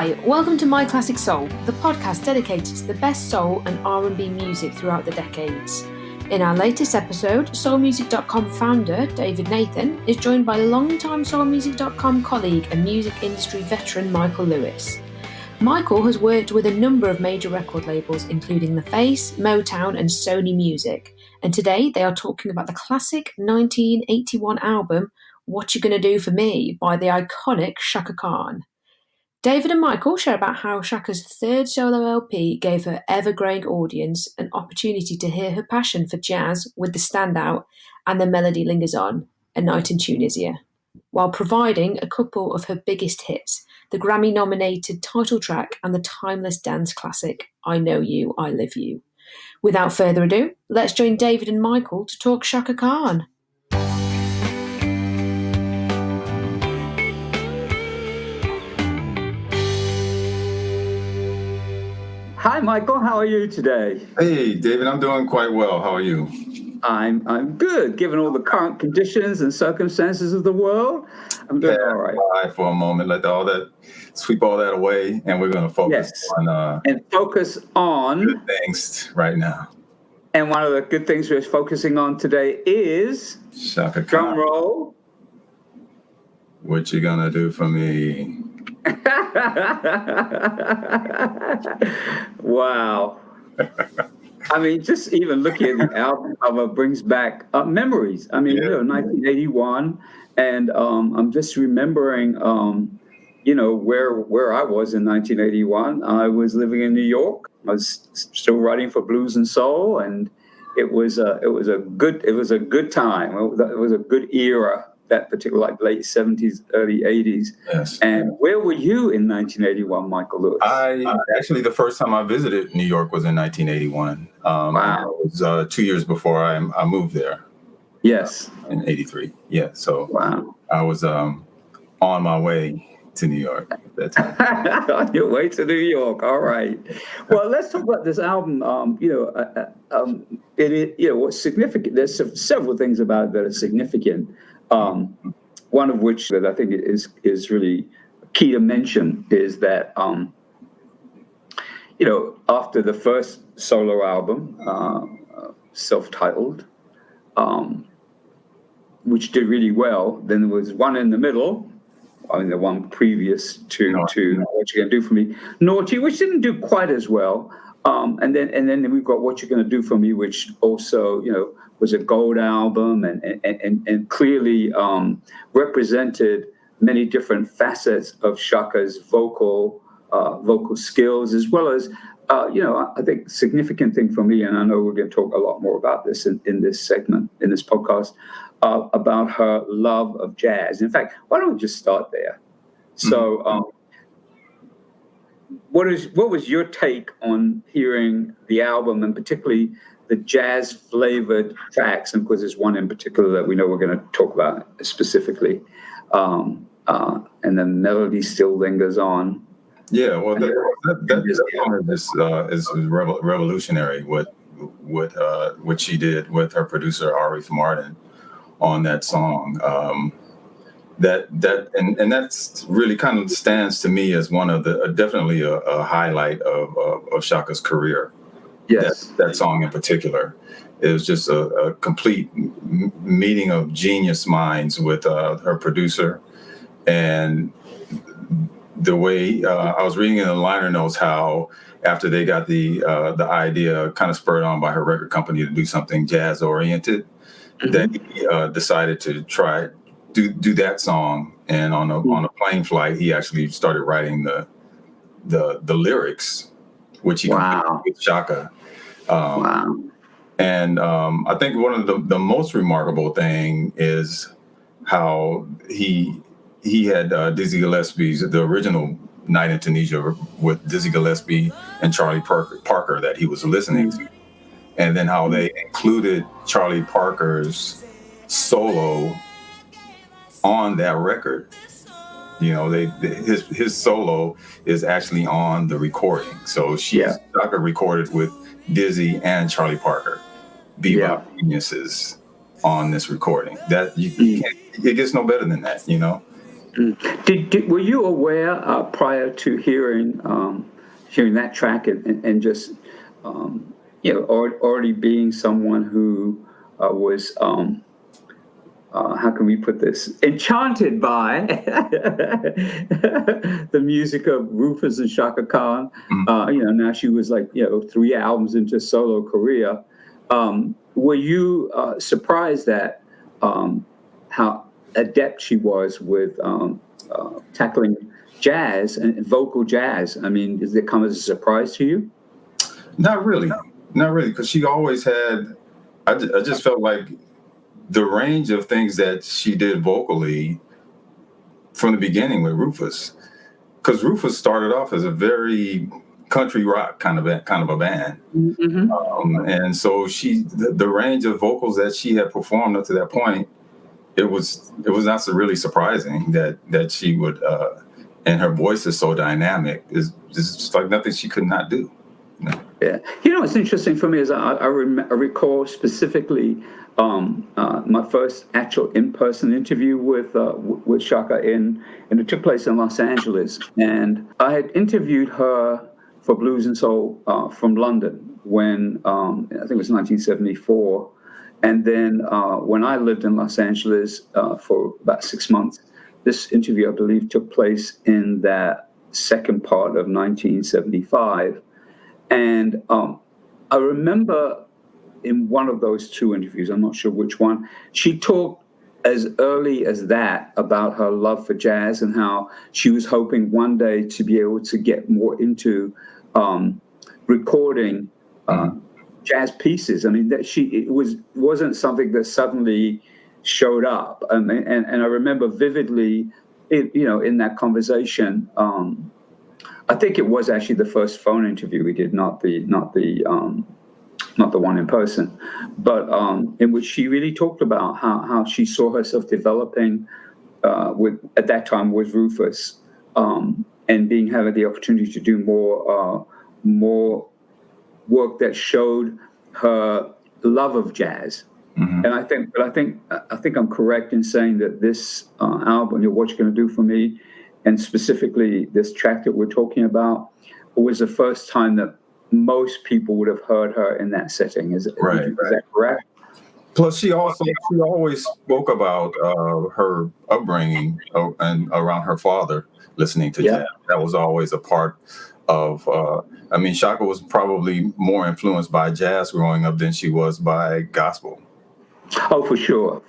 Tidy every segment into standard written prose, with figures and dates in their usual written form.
Hi, welcome to My Classic Soul, the podcast dedicated to the best soul and R&B music throughout the decades. In our latest episode, soulmusic.com founder David Nathan is joined by longtime soulmusic.com colleague and music industry veteran Michael Lewis. Michael has worked with a number of major record labels including The Face, Motown and Sony Music, and today they are talking about the classic 1981 album What You Gonna Do For Me by the iconic Chaka Khan. David and Michael share about how Chaka's third solo LP gave her ever-growing audience an opportunity to hear her passion for jazz with the Standout and the Melody Lingers On, A Night In Tunisia, while providing a couple of her biggest hits, the Grammy-nominated title track and the timeless dance classic, I Know You, I Live You. Without further ado, let's join David and Michael to talk Chaka Khan. Hi, Michael. How are you today? Hey, David. I'm doing quite well. How are you? I'm good. Given all the current conditions and circumstances of the world, I'm doing all right. For a moment, sweep all that away, and we're going to focus on good things right now. And one of the good things we're focusing on today is Chaka Khan. Drum roll. What you gonna do for me? Wow. I mean, just even looking at the album cover brings back memories. I mean, 1981, and I'm just remembering, where I was in 1981. I was living in New York. I was still writing for Blues and Soul, and it was a good time. It was a good era. That particular, like late 70s, early 80s. Yes. And where were you in 1981, Michael Lewis? Actually, the first time I visited New York was in 1981. Wow. It was 2 years before I moved there. Yes. In 83. Yeah. So wow. I was on my way to New York at that time. On your way to New York. All right. Well, let's talk about this album. What's significant? There's several things about it that are significant. One of which that I think is really key to mention is that, after the first solo album, self-titled, which did really well, then there was one in the middle, the one previous to What You Gonna Do For Me, Naughty, which didn't do quite as well. And then we've got What You're Gonna Do For Me, which also, was a gold album and clearly represented many different facets of Chaka's vocal skills, as well as, I think significant thing for me, and I know we're going to talk a lot more about this in this segment, in this podcast, about her love of jazz. In fact, why don't we just start there? So, what was your take on hearing the album, and particularly the jazz-flavored tracks? And of course, there's one in particular that we know we're going to talk about specifically, and then Melody Still Lingers On. Yeah, well, that song is revolutionary. What she did with her producer Arif Mardin on that song. And that's really kind of stands to me as one of the definitely a highlight of Chaka's career. Yes, that song in particular. It was just a complete meeting of genius minds with her producer, and the way I was reading in the liner notes how after they got the idea kind of spurred on by her record company to do something jazz oriented, that he decided to try do that song, and on a plane flight he actually started writing the lyrics, which he completed with Chaka. And I think one of the most remarkable thing is how he had Dizzy Gillespie's, the original Night In Tunisia with Dizzy Gillespie and Charlie Parker that he was listening to, and then how they included Charlie Parker's solo on that record. His solo is actually on the recording. So Chaka recorded with Dizzy and Charlie Parker, bebop geniuses, on this recording. That you can't, it gets no better than that, Were you aware prior to hearing that track and just already being someone who was how can we put this, enchanted by the music of Rufus and Chaka Khan? Now she was 3 albums into solo career. Were you surprised at how adept she was with tackling jazz and vocal jazz? I mean, does it come as a surprise to you? Not really, because she always had. I just felt like the range of things that she did vocally from the beginning with Rufus, because Rufus started off as a very country rock kind of a band, and so the range of vocals that she had performed up to that point, it was not so really surprising that she would, and her voice is so dynamic, is just like nothing she could not do. Yeah, what's interesting for me is I recall specifically my first actual in-person interview with Chaka and it took place in Los Angeles, and I had interviewed her for Blues and Soul from London when I think it was 1974, and then when I lived in Los Angeles for about 6 months, this interview I believe took place in that second part of 1975. And I remember in one of those 2 interviews, I'm not sure which one, she talked as early as that about her love for jazz and how she was hoping one day to be able to get more into recording jazz pieces. I mean, that it wasn't something that suddenly showed up. And I remember vividly, in that conversation. I think it was actually the first phone interview we did, not the one in person, but in which she really talked about how she saw herself developing at that time with Rufus, and having the opportunity to do more work that showed her love of jazz. And I think I'm correct in saying that this album, What You're Gonna Do For Me, and specifically this track that we're talking about, was the first time that most people would have heard her in that setting. Is that correct? Plus, she always spoke about her upbringing and around her father listening to jazz. That was always a part of. Chaka was probably more influenced by jazz growing up than she was by gospel. Oh, for sure.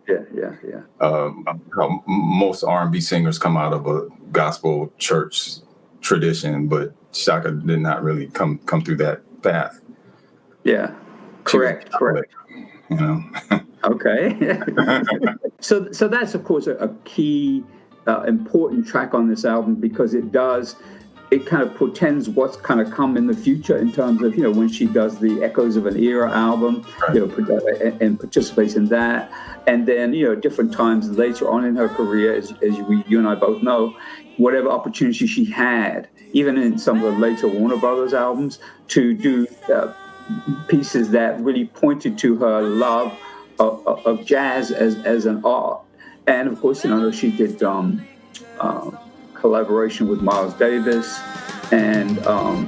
Yeah. Most R&B singers come out of a gospel church tradition, but Chaka did not really come through that path. Yeah, correct. Okay. So that's of course a key important track on this album, because it kind of portends what's kind of come in the future in terms of, when she does the Echoes of an Era album, and participates in that. And then, different times later on in her career, as you and I both know, whatever opportunity she had, even in some of the later Warner Brothers albums, to do pieces that really pointed to her love of jazz as an art. And of course, she did collaboration with Miles Davis, and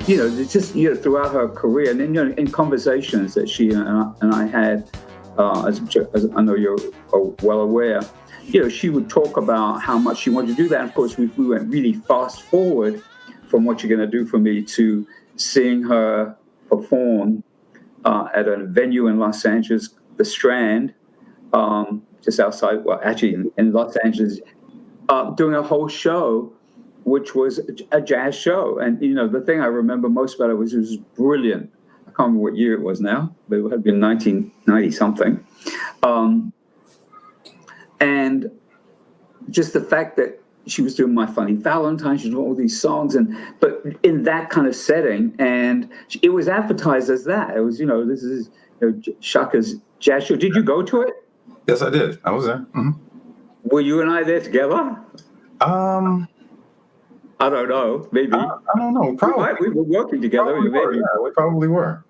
it's just throughout her career, and then in conversations that she and I had, as I know you're well aware, she would talk about how much she wanted to do that. And of course, we went really fast forward from What You're Gonna Do For Me to seeing her perform at a venue in Los Angeles, the Strand, just outside, actually in Los Angeles, doing a whole show, which was a jazz show. And, the thing I remember most about it was brilliant. I can't remember what year it was now, but it had been 1990 something. And just the fact that she was doing My Funny Valentine, she was doing all these songs, but in that kind of setting, and it was advertised as that. It was, this is Chaka's jazz show. Did you go to it? Yes, I did. I was there. Mm-hmm. Were you and I there together? I don't know. Maybe. I don't know. Probably. We were working together. We probably were.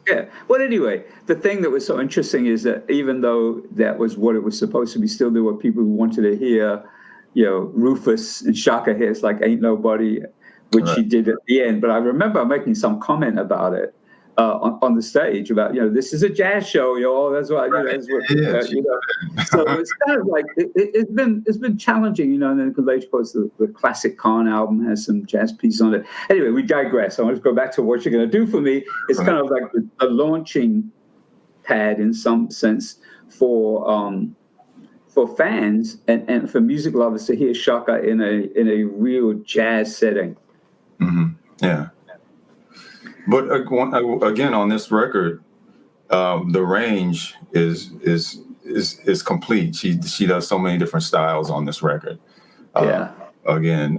Yeah. Well, anyway, the thing that was so interesting is that even though that was what it was supposed to be, still there were people who wanted to hear Rufus and Chaka hits like Ain't Nobody, which she did at the end. But I remember making some comment about it on the stage about, this is a jazz show, y'all. That's what, that's what, So it's kind of like, it's been challenging, and then later, of course, the classic Khan album has some jazz pieces on it. Anyway, we digress. I want to go back to What You're Gonna Do For Me. It's kind of like a launching pad in some sense for fans and for music lovers to hear Chaka in a real jazz setting. Mm-hmm. Yeah. But again, on this record, the range is complete. She does so many different styles on this record. Again,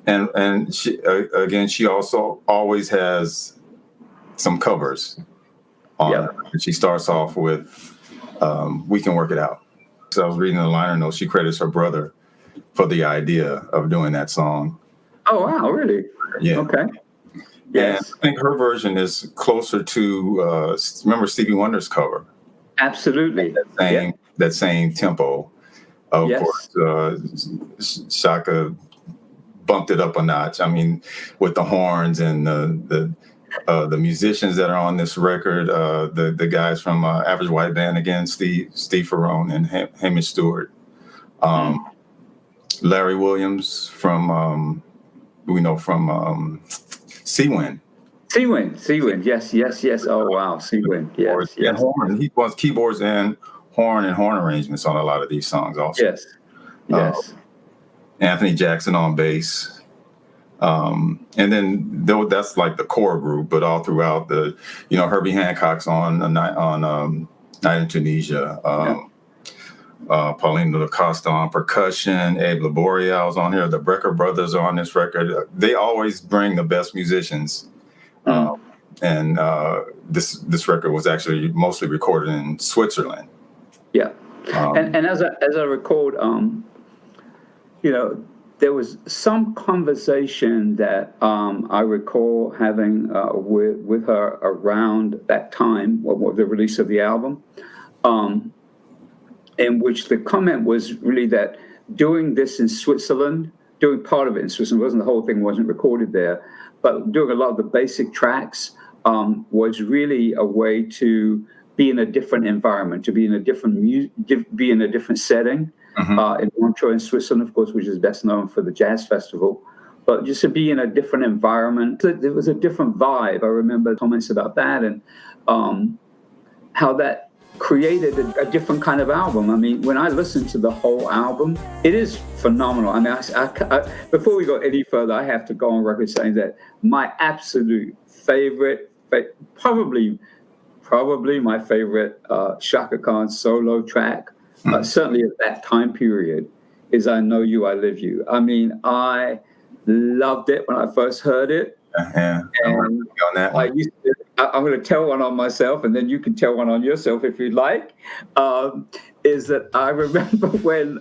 and she also always has some covers on. She starts off with "We Can Work It Out." So I was reading the liner notes. She credits her brother for the idea of doing that song. Oh wow! Really? Yeah. Okay. Yes. And I think her version is closer to remember Stevie Wonder's cover. Absolutely. That same tempo. Of course, Chaka bumped it up a notch. I mean, with the horns and the musicians that are on this record, the guys from Average White Band again, Steve Ferrone and Hamish Stewart, Larry Williams from Seawind. Seawind. Yes. Oh wow, Seawind. Yes. And horn. He was keyboards and horn arrangements on a lot of these songs also. Yes. Anthony Jackson on bass. And then that's like the core group, but all throughout Herbie Hancock's on Night in Tunisia. Paulina DaCosta on percussion, Abe Laboriel's on here. The Brecker brothers are on this record. They always bring the best musicians. And this record was actually mostly recorded in Switzerland. Yeah. And as I recalled, there was some conversation that I recall having with her around that time, the release of the album, in which the comment was really that doing this in Switzerland, doing part of it in Switzerland, the whole thing wasn't recorded there, but doing a lot of the basic tracks was really a way to be in a different environment, to be in a different setting. In Montreux in Switzerland, of course, which is best known for the jazz festival, but just to be in a different environment. It was a different vibe. I remember comments about that and how that created a different kind of album. I mean, when I listen to the whole album, it is phenomenal. I mean, I, before we go any further, I have to go on record saying that my absolute favorite, probably my favorite Chaka Khan solo track, certainly at that time period, is I Know You, I Live You. I mean, I loved it when I first heard it. And on that one. I'm going to tell one on myself, and then you can tell one on yourself if you'd like, is that I remember when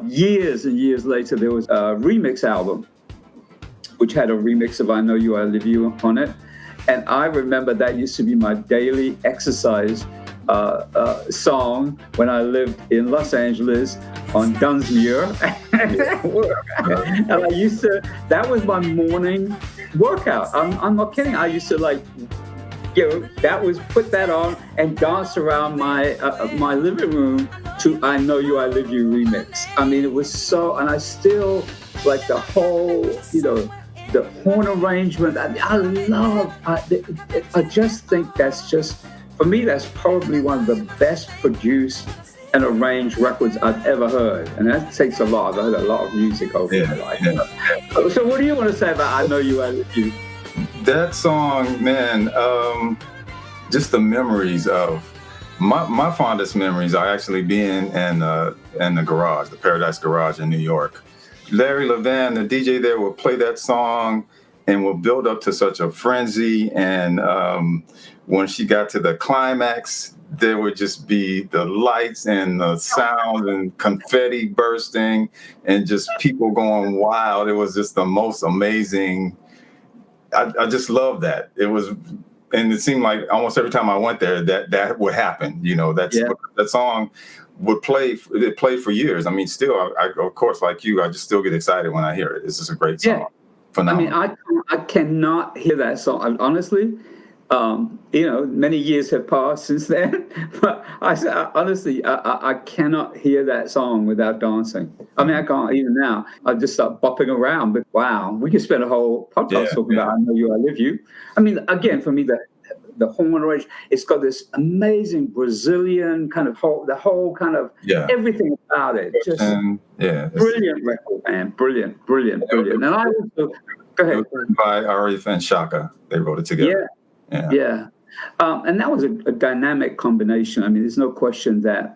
years and years later, there was a remix album, which had a remix of I Know You, I Live You on it. And I remember that used to be my daily exercise song when I lived in Los Angeles on Dunsmuir. And I used to, that was my morning workout. I'm not kidding. I used to put that on and dance around my living room to I Know You, I Live You remix. I mean, it was so, and I still like the whole, the horn arrangement. I just think that's just, for me, that's probably one of the best produced and arranged records I've ever heard. And that takes a lot. I've heard a lot of music over my life. Yeah. So what do you want to say about I Know You, I Live You? That song, man, just the memories of, my fondest memories are actually being in the garage, the Paradise Garage in New York. Larry Levan, the DJ there, would play that song and would build up to such a frenzy. And when she got to the climax, there would just be the lights and the sound and confetti bursting and just people going wild. It was just the most amazing. I just love that. It was and it seemed like almost every time I went there, that would happen. That song would play. It played for years. I mean, still, I of course, like you, I just still get excited when I hear it. It's just a great song. Yeah. Phenomenal. I mean, I cannot hear that song. Honestly, many years have passed since then, but honestly, I cannot hear that song without dancing. I mean, I can't even now. I just start bopping around. But wow, we could spend a whole podcast talking about "I Know You, I Live You." I mean, again, for me, the horn arrangement, it's got this amazing Brazilian kind of the whole kind of everything about it. Just brilliant record, man. Brilliant. And I also go ahead. By Arif and Chaka, they wrote it together. Yeah. And that was a dynamic combination. I mean, there's no question that,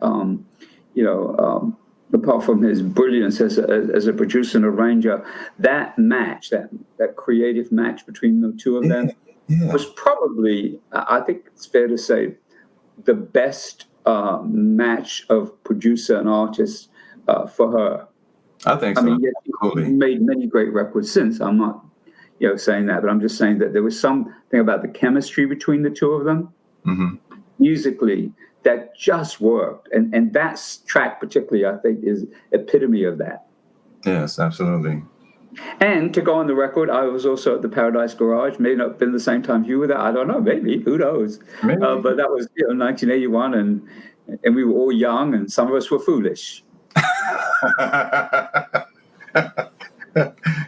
apart from his brilliance as a producer and arranger, that match, that creative match between the two of them was probably, I think it's fair to say, the best match of producer and artist for her. I think so. I mean, yes, she made many great records since. I'm not saying that, but I'm just saying that there was something about the chemistry between the two of them, musically, that just worked. And that track particularly, I think, is epitome of that. Yes, absolutely. And to go on the record, I was also at the Paradise Garage. May not have been the same time you were there. I don't know. Maybe. Who knows? Maybe. But that was 1981, and we were all young, and some of us were foolish.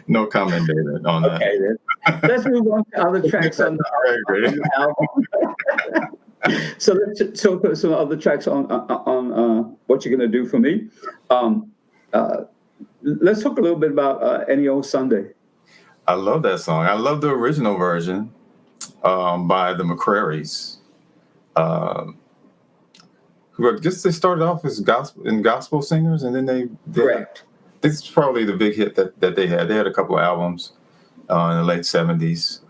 No comment, David, on that. Okay, then. Let's move on to other tracks on the album. So let's talk about some other tracks on What You're Gonna Do For Me. Let's talk a little bit about Any Old Sunday. I love that song. I love the original version by the McCrarys. Who I guess they started off as gospel singers, and then they correct. This is probably the big hit that they had. They had a couple of albums in the late 70s.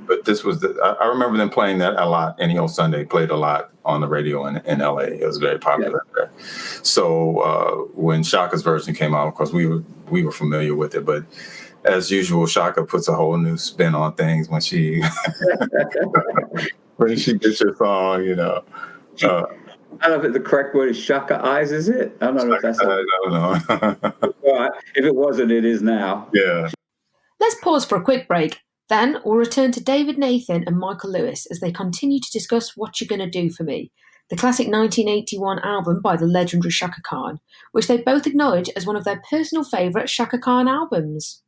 But this was I remember them playing that a lot. Any Old Sunday played a lot on the radio in LA. It was very popular there. So when Chaka's version came out, of course, we were familiar with it. But as usual, Chaka puts a whole new spin on things when she gets your song, I don't know if the correct word is Chaka Eyes, is it? I don't know if that's I don't know. Well, if it wasn't, it is now. Yeah. Let's pause for a quick break. Then we'll return to David Nathan and Michael Lewis as they continue to discuss What You're Gonna Do For Me, the classic 1981 album by the legendary Chaka Khan, which they both acknowledge as one of their personal favourite Chaka Khan albums.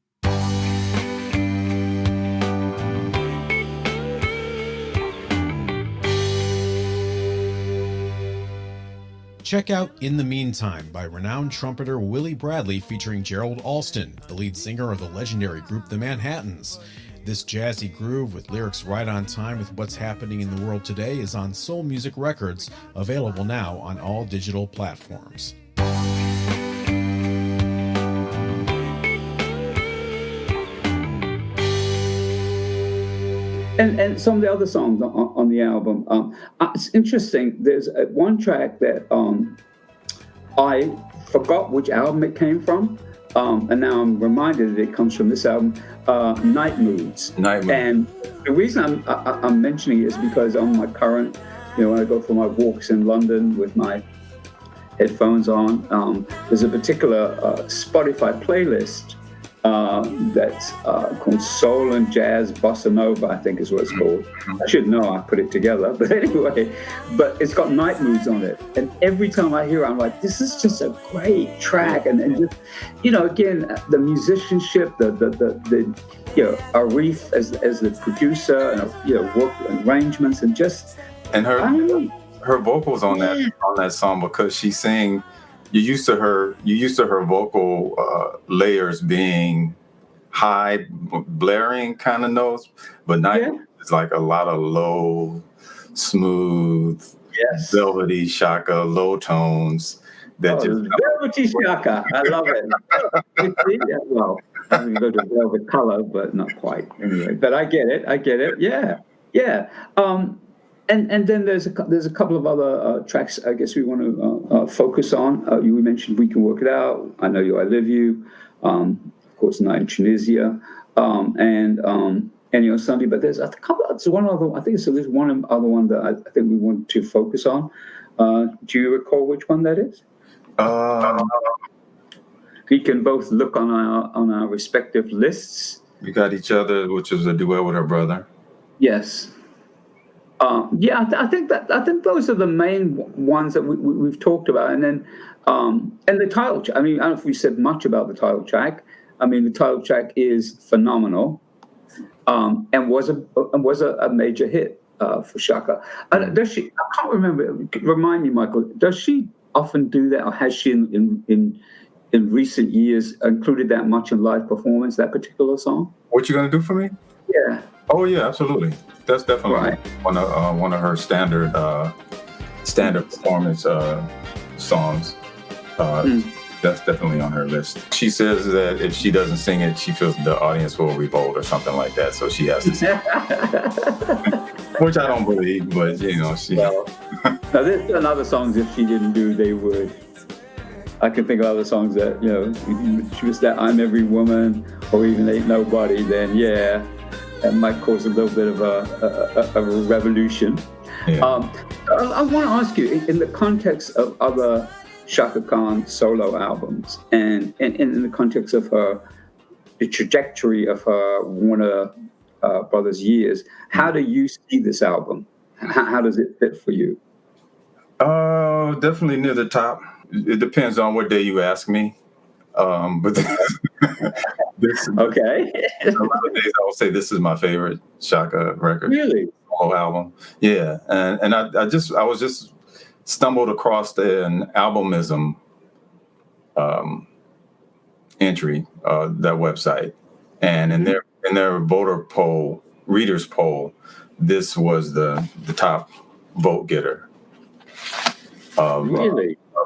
Check out In the Meantime by renowned trumpeter Willie Bradley featuring Gerald Alston, the lead singer of the legendary group The Manhattans. This jazzy groove with lyrics right on time with what's happening in the world today is on Soul Music Records, available now on all digital platforms. And some of the other songs on the album. It's interesting. There's one track that I forgot which album it came from, and now I'm reminded that it comes from this album, Night Moods. Night Moods. And the reason I'm mentioning it is because on my current, when I go for my walks in London with my headphones on, there's a particular Spotify playlist that's called Soul and Jazz Bossa Nova, I think is what it's called. I should know, I put it together. But anyway, it's got Night Moods on it. And every time I hear it, I'm like, this is just a great track. And just, again, the musicianship, the Arif as the producer, and work arrangements, and just... And her vocals on that song, because she sang... You're used to her vocal layers being high, blaring kind of notes, but Night is like a lot of low, smooth, velvety Chaka, low tones. Velvety Chaka, I love it. Well, I mean, go to velvet color, but not quite. Anyway, but I get it. Yeah. And then there's a couple of other tracks I guess we want to focus on. We mentioned We Can Work It Out, I Know You, I Live You, of course Night in Tunisia, and Any on Sunday, but there's a couple. There's one other. I think there's one other one that I think we want to focus on. Do you recall which one that is? We can both look on our respective lists. We got Each Other, which is a duet with her brother. Yes. I think those are the main ones that we've talked about, and then and the title. I mean, I don't know if we said much about the title track. I mean, the title track is phenomenal. And was a major hit for Chaka. Does she? I can't remember. Remind me, Michael. Does she often do that, or has she in recent years included that much in live performance? That particular song. What You Gonna Do For Me? Yeah. Oh yeah, absolutely. That's definitely right. one of her standard performance songs. That's definitely on her list. She says that if she doesn't sing it, she feels the audience will revolt or something like that. So she has to sing it. Which I don't believe, but she. Well, now there's another songs if she didn't do, they would. I can think of other songs that she was that I'm Every Woman or even Ain't Nobody. Then that might cause a little bit of a revolution. Yeah. I want to ask you in the context of other Chaka Khan solo albums and in the context of the trajectory of her Warner Brothers years, how do you see this album? How does it fit for you? Definitely near the top. It depends on what day you ask me. But this okay. A lot of days I will say this is my favorite Chaka record. Really? Solo album. Yeah. And I was just stumbled across an albumism entry, that website, and in their readers poll, this was the top vote getter of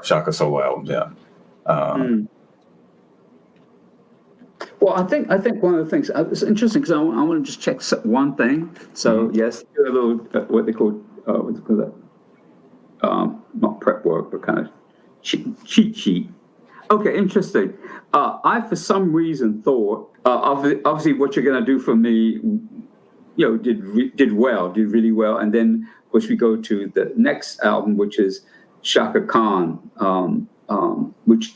Chaka solo albums. Yeah. Well, I think one of the things it's interesting because I want to just check one thing. So yes, do a little what they call that. Not prep work, but kind of cheat sheet. Okay, interesting. I, for some reason, thought obviously what you're going to do for me, did really well, and then of course we go to the next album, which is Chaka Khan, which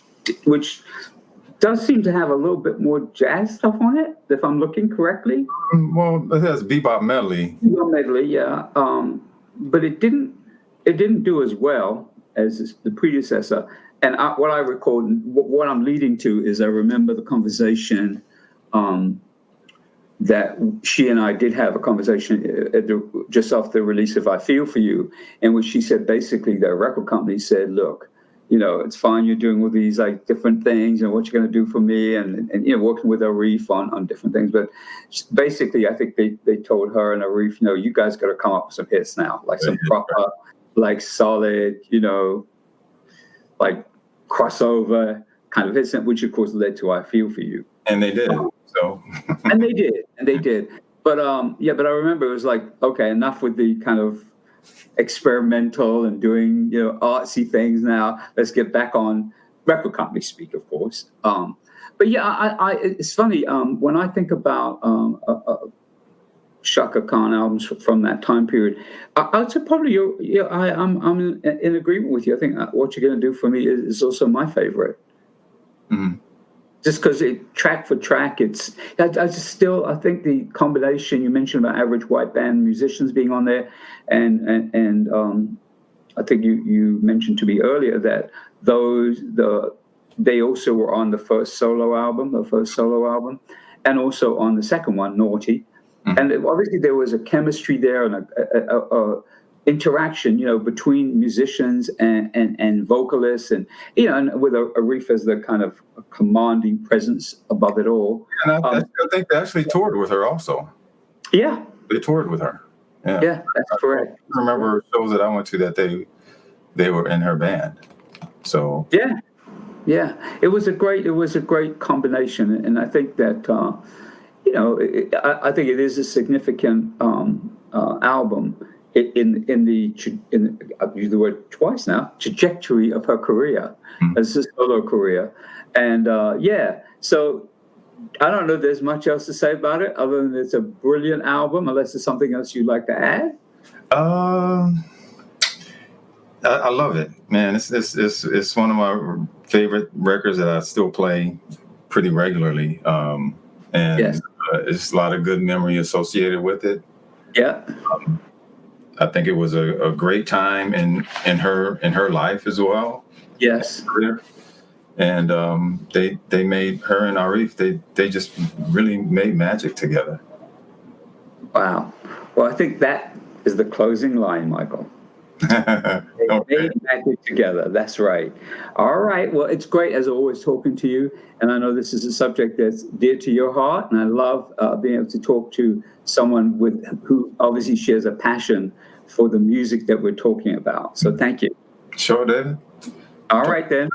does seem to have a little bit more jazz stuff on it, if I'm looking correctly. Well, it has bebop medley. Bebop medley, yeah. But it didn't do as well as the predecessor. And what I recall, what I'm leading to is I remember the conversation that she and I did have a conversation just after the release of I Feel For You, in which she said basically their record company said, look, it's fine you're doing all these like different things and what you're going to do for me and working with Arif on different things. But basically, I think they told her and Arif, you guys got to come up with some hits now, like some proper, like solid, like crossover kind of hits, which of course led to I Feel For You. And they did. So. and they did. But but I remember it was like, okay, enough with the kind of experimental and doing artsy things now. Let's get back on record company speak, of course. But yeah, it's funny when I think about Chaka Khan albums from that time period. I'd say probably I'm in agreement with you. I think What You're Gonna Do For Me is also my favorite. Mm-hmm. Just because track for track, I think the combination you mentioned about average white band musicians being on there, and I think you mentioned to me earlier that they also were on the first solo album, and also on the second one, Naughty, and obviously there was a chemistry there and a interaction, between musicians and vocalists, and and with Arif as the kind of commanding presence above it all. And I think they actually toured with her also. Yeah, they toured with her. Yeah, that's correct. I remember shows that I went to that they were in her band. So yeah, it was a great combination, and I think that I think it is a significant album. In I've used the word twice now, trajectory of her career as a solo career, and so I don't know if there's much else to say about it other than it's a brilliant album, unless there's something else you'd like to add. I love it, man. It's one of my favorite records that I still play pretty regularly. And Yes. It's a lot of good memory associated with it. Yeah. I think it was a great time in her life as well. Yes. And they made, her and Arif, they just really made magic together. Wow. Well, I think that is the closing line, Michael. They made magic together. That's right. All right. Well, it's great, as always, talking to you. And I know this is a subject that's dear to your heart. And I love being able to talk to someone who obviously shares a passion for the music that we're talking about. So thank you. Sure, David. All right, then.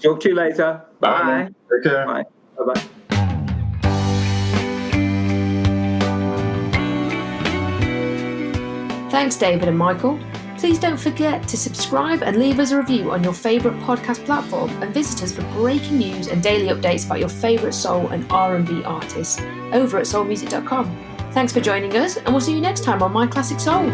Talk to you later. Bye. Take care. Bye. Bye-bye. Thanks, David and Michael. Please don't forget to subscribe and leave us a review on your favourite podcast platform, and visit us for breaking news and daily updates about your favourite soul and R&B artists over at soulmusic.com. Thanks for joining us, and we'll see you next time on My Classic Soul.